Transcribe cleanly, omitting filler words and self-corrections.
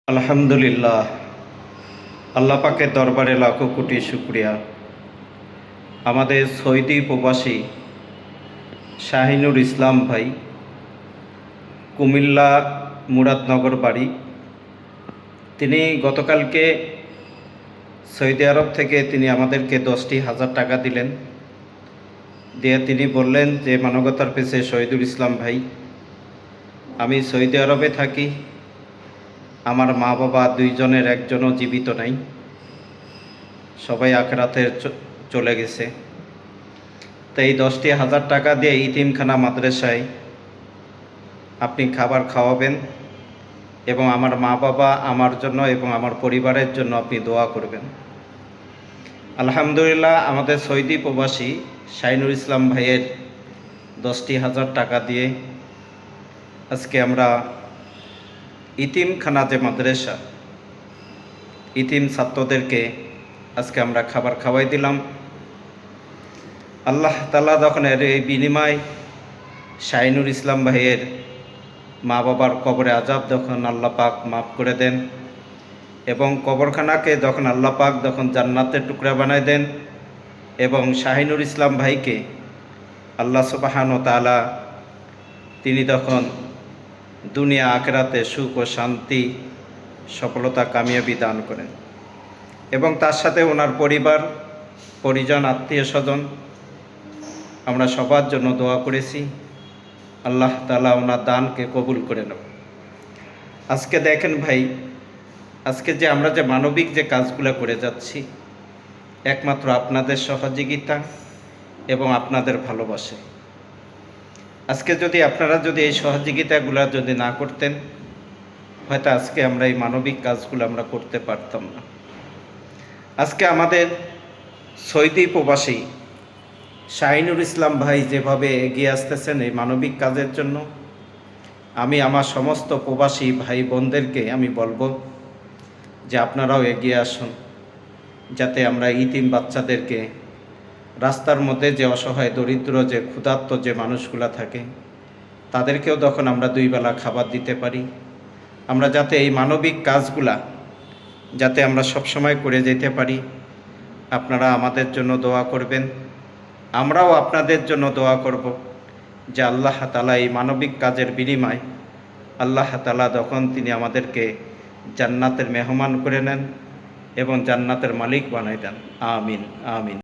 আলহামদুলিল্লাহ, আল্লাহ পাকের দরবারে লাখো কোটি শুকরিয়া। আমাদের সৌদি প্রবাসী শাহিনুর ইসলাম ভাই, কুমিল্লা মুরাদনগর বাড়ি, তিনি গতকালকে সৌদি আরব থেকে তিনি আমাদেরকে 10,000 টাকা দিলেন। দিয়ে তিনি বললেন যে মানবতার পেছে শহীদুল ইসলাম ভাই, আমি সৌদি আরবে থাকি, আমার মা বাবা দুইজনের একজনও জীবিত নাই, সবাই আখেরাতে চলে গেছে। তো এই 10,000 টাকা দিয়ে ইতিমখানা মাদ্রাসায় আপনি খাবার খাওয়াবেন এবং আমার মা বাবা, আমার জন্য এবং আমার পরিবারের জন্য আপনি দোয়া করবেন। আলহামদুলিল্লাহ, আমাদের সৌদি প্রবাসী শাহিনুর ইসলাম ভাইয়ের 10,000 টাকা দিয়ে আজকে আমরা ইতিমখানা যে মাদ্রাসা, ইতিম ছাত্রদেরকে আজকে আমরা খাবার খাওয়াই দিলাম। আল্লাহ তাআলা যখন এর এই বিনিময় শাহিনুর ইসলাম ভাইয়ের মা বাবার কবরে আযাব যখন আল্লাহ পাক মাফ করে দেন এবং কবরখানাকে যখন আল্লাহ পাক যখন জান্নাতের টুকরা বানায় দেন এবং শাহিনুর ইসলাম ভাইকে আল্লাহ সুবহানাহু ওয়া তাআলা তিনি তখন দুনিয়া আখিরাতে সুখ ও শান্তি, সফলতা, কামিয়াবি দান করেন এবং তার সাথে ওনার পরিবার পরিজন, আত্মীয় স্বজন, আমরা সবার জন্য দোয়া করেছি। আল্লাহ তাআলা ওনার দানকে কবুল করে নেব। আজকে দেখেন ভাই, আজকে যে আমরা যে মানবিক যে কাজগুলো করে যাচ্ছি, একমাত্র আপনাদের সহযোগিতা এবং আপনাদের ভালোবাসে। আজকে যদি আপনারা যদি এই সহযোগিতাগুলো যদি না করতেন, হয়তো আজকে আমরা এই মানবিক কাজগুলো আমরা করতে পারতাম না। আজকে আমাদের সৌদি প্রবাসী শাহিনুর ইসলাম ভাই যেভাবে এগিয়ে আসতেছেন এই মানবিক কাজের জন্য, আমি আমার সমস্ত প্রবাসী ভাই বোনদেরকে আমি বলবো যে আপনারাও এগিয়ে আসুন, যাতে আমরা ইতিম বাচ্চাদেরকে, রাস্তার মধ্যে যে অসহায় দরিদ্র যে ক্ষুধার্ত যে মানুষগুলা থাকে, তাদেরকেও তখন আমরা 2 বেলা খাবার দিতে পারি। আমরা যাতে এই মানবিক কাজগুলা যাতে আমরা সবসময় করে যেতে পারি। আপনারা আমাদের জন্য দোয়া করবেন, আমরাও আপনাদের জন্য দোয়া করব যে আল্লাহ তাআলা এই মানবিক কাজের বিনিময় আল্লাহ তাআলা যখন তিনি আমাদেরকে জান্নাতের মেহমান করে নেন এবং জান্নাতের মালিক বানাই দেন। আমিন আমিন।